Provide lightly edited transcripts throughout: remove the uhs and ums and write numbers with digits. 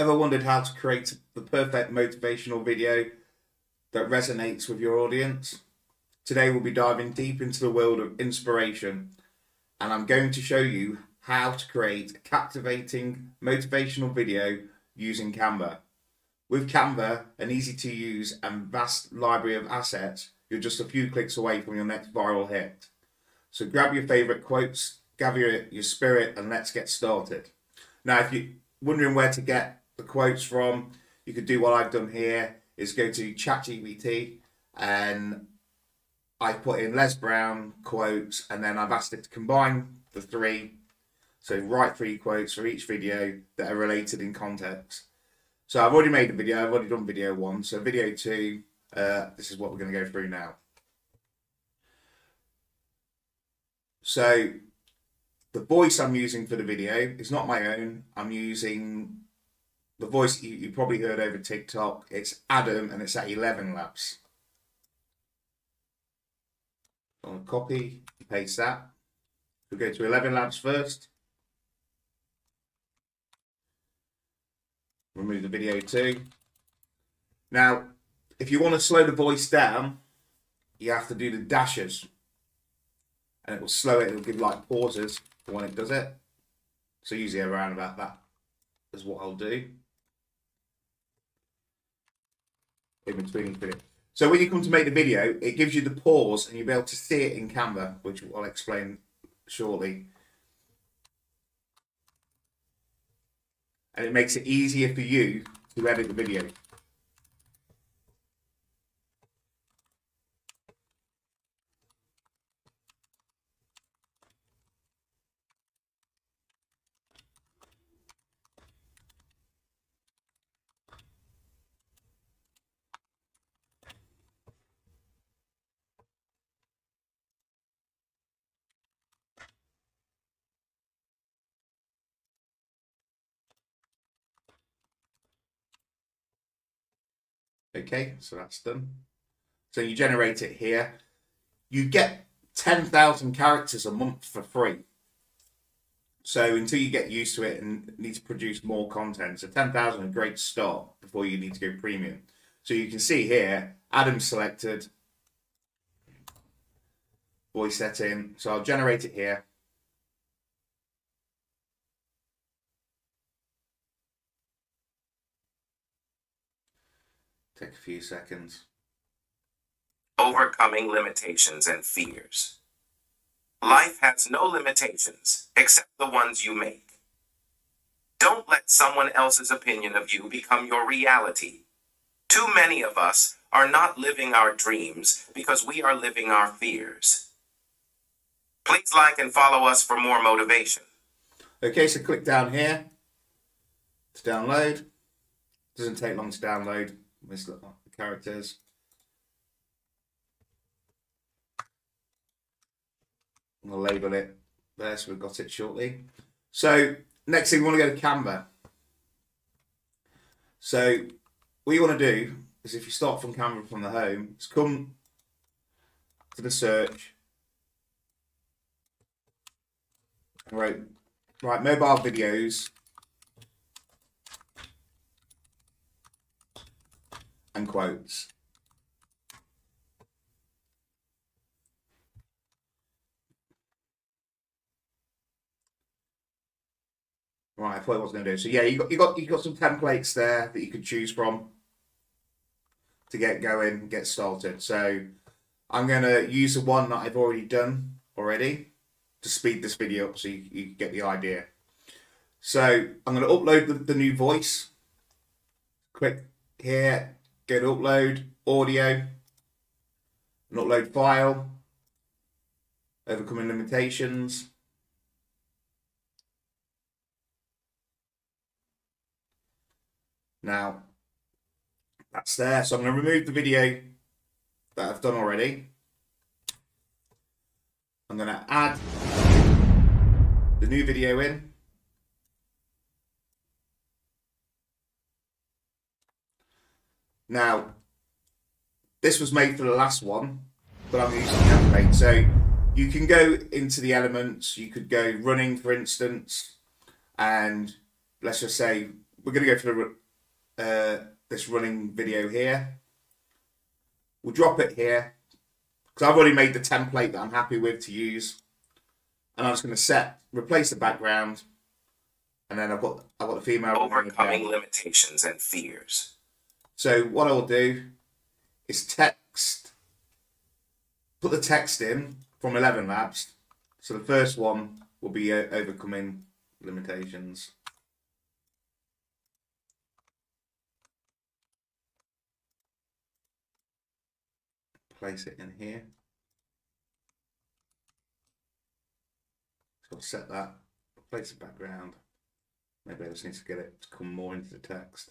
Ever wondered how to create the perfect motivational video that resonates with your audience? Today we'll be diving deep into the world of inspiration, and I'm going to show you how to create a captivating motivational video using Canva. With Canva, an easy to use and vast library of assets, you're just a few clicks away from your next viral hit. So grab your favorite quotes, gather your spirit, and let's get started. Now, if you're wondering where to get the quotes from, you could do what I've done here, is go to ChatGPT, and I put in Les Brown quotes, and then I've asked it to combine the three. So write 3 quotes for each video that are related in context. So I've already made a video, I've already done video 1. So video 2, this is what we're going to go through now. So the voice I'm using for the video is not my own. I'm using the voice you probably heard over TikTok. It's Adam, and it's at 11 Labs. I'm going to copy, paste that. We'll go to 11 Labs first. Remove the video 2. Now, if you want to slow the voice down, you have to do the dashes. And it will slow it, it'll give like pauses for when it does it. So usually around about that is what I'll do. In between each video. So when you come to make the video, it gives you the pause and you'll be able to see it in Canva, which I'll explain shortly. And it makes it easier for you to edit the video. Okay, so that's done. So you generate it here. You get 10,000 characters a month for free. So until you get used to it and need to produce more content. So 10,000 is a great start before you need to go premium. So you can see here, Adam's selected. Voice setting. So I'll generate it here. Take a few seconds. Overcoming limitations and fears. Life has no limitations except the ones you make. Don't let someone else's opinion of you become your reality. Too many of us are not living our dreams because we are living our fears. Please like and follow us for more motivation. Okay, so click down here to download. Doesn't take long to download. Let's look at the characters. We'll label it there, so we've got it shortly. So next thing, we want to go to Canva. So what you want to do is, if you start from Canva from the home, is come to the search and write mobile videos and quotes. Right, I thought I was going to do. So yeah, you got some templates there that you could choose from to get going, get started. So I'm going to use the one that I've already done to speed this video up, so you get the idea. So I'm going to upload the new voice. Click here. Go to upload audio, and upload file, overcoming limitations. Now that's there. So I'm going to remove the video that I've done already. I'm going to add the new video in. Now, this was made for the last one, but I'm using template. So you can go into the elements. You could go running, for instance, and let's just say we're going to go for this running video here. We'll drop it here because I've already made the template that I'm happy with to use, and I'm just going to replace the background, and then I've got the female overcoming limitations and fears. So what I'll do is put the text in from 11 Labs. So the first one will be overcoming limitations. Place it in here. So I'll set that, replace the background. Maybe I just need to get it to come more into the text.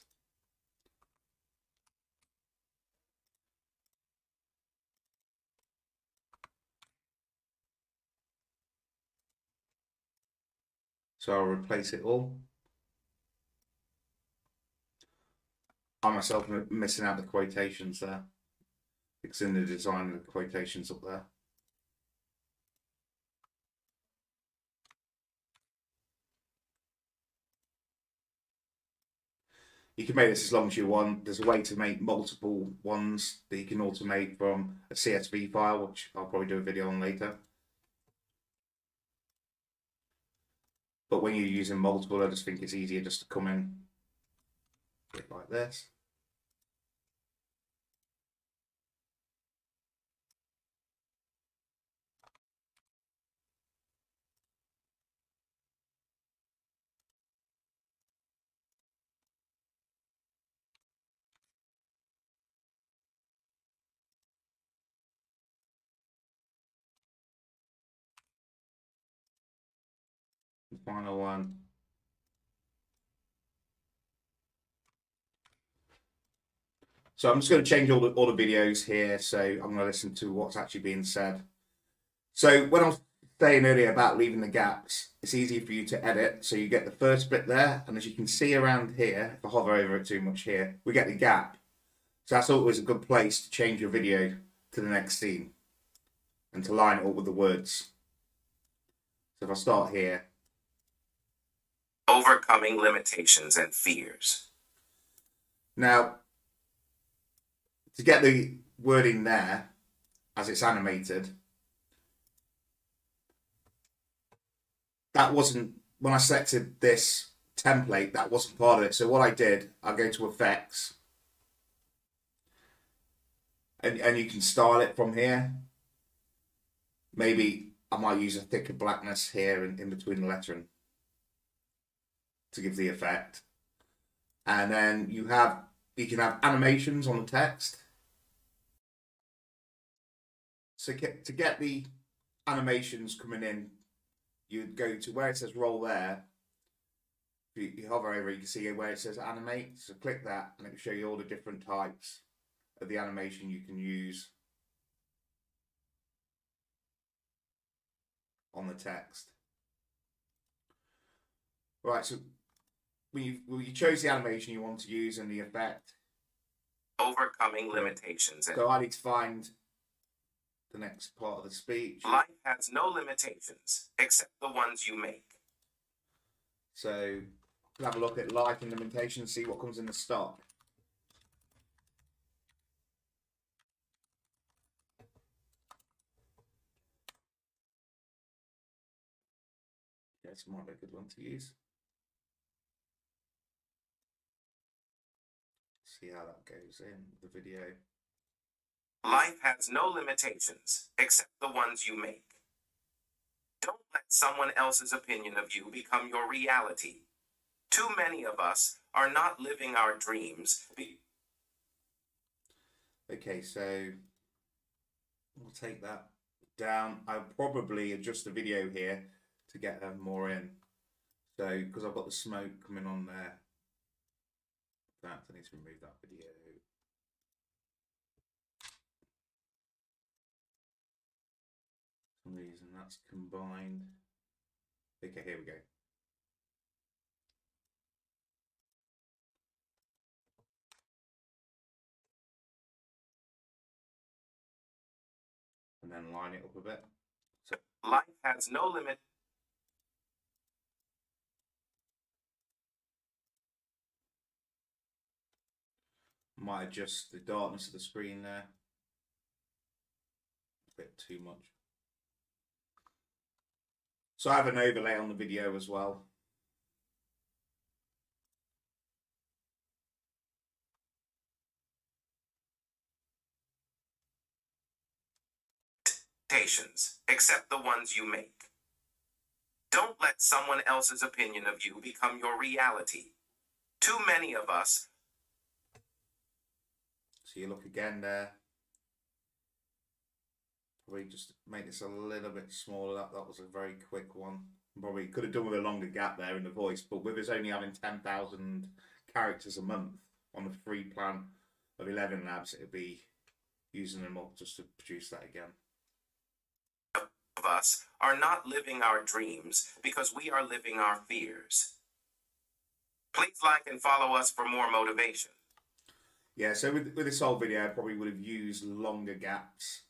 So I'll replace it all. I myself am missing out the quotations there, because in the design of the quotations up there. You can make this as long as you want. There's a way to make multiple ones that you can automate from a CSV file, which I'll probably do a video on later. But when you're using multiple, I just think it's easier just to come in like this. The final one. So I'm just going to change all the videos here. So I'm going to listen to what's actually being said. So when I was saying earlier about leaving the gaps, it's easy for you to edit. So you get the first bit there, and as you can see around here, if I hover over it too much here, we get the gap. So that's always a good place to change your video to the next scene and to line it up with the words. So if I start here. Overcoming limitations and fears. Now, to get the wording there, as it's animated, that wasn't, when I selected this template, that wasn't part of it. So what I did, I'll go to effects, and you can style it from here. Maybe I might use a thicker blackness here in between the lettering to give the effect. And then you can have animations on the text. So to get the animations coming in, you'd go to where it says roll there. You hover over it, you can see where it says animate. So click that and it will show you all the different types of the animation you can use on the text. Right, so when you chose the animation you want to use and the effect. Overcoming limitations. So I need to find the next part of the speech. Life has no limitations except the ones you make. So we'll have a look at life and limitations, see what comes in the stock. This might be a good one to use. See how that goes in the video. Life has no limitations except the ones you make. Don't let someone else's opinion of you become your reality. Too many of us are not living our dreams. Okay, so we'll take that down. I'll probably adjust the video here to get more in. So, because I've got the smoke coming on there, I need to remove that video. For some reason that's combined. Okay, here we go. And then line it up a bit. So life has no limit. Might adjust the darkness of the screen there. A bit too much. So I have an overlay on the video as well. Except the ones you make. Don't let someone else's opinion of you become your reality. Too many of us. So you look again there. Probably just make this a little bit smaller. That was a very quick one. Probably could have done with a longer gap there in the voice, but with us only having 10,000 characters a month on the free plan of 11 labs, it'd be using them up just to produce that again. Of us are not living our dreams because we are living our fears. Please like and follow us for more motivation. Yeah, so with this whole video, I probably would have used longer gaps.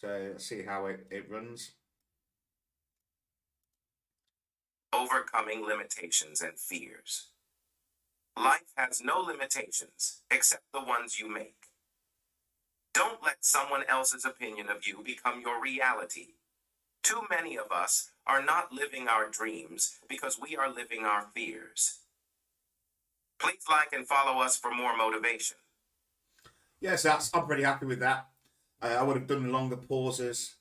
So let's see how it runs. Overcoming limitations and fears. Life has no limitations except the ones you make. Don't let someone else's opinion of you become your reality. Too many of us are not living our dreams because we are living our fears. Please like and follow us for more motivation. Yes, I'm pretty happy with that. I would have done longer pauses,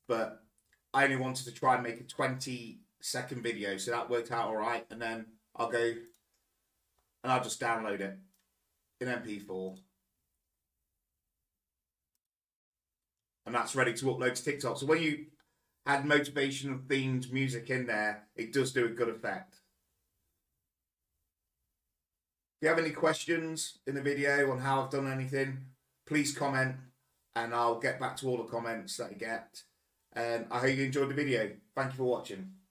but I only wanted to try and make a 20-second video, so that worked out all right. And then I'll go and I'll just download it in MP4. And that's ready to upload to TikTok. So when you add motivational themed music in there, it does do a good effect. If you have any questions in the video on how I've done anything, please comment and I'll get back to all the comments that you get. And I hope you enjoyed the video. Thank you for watching.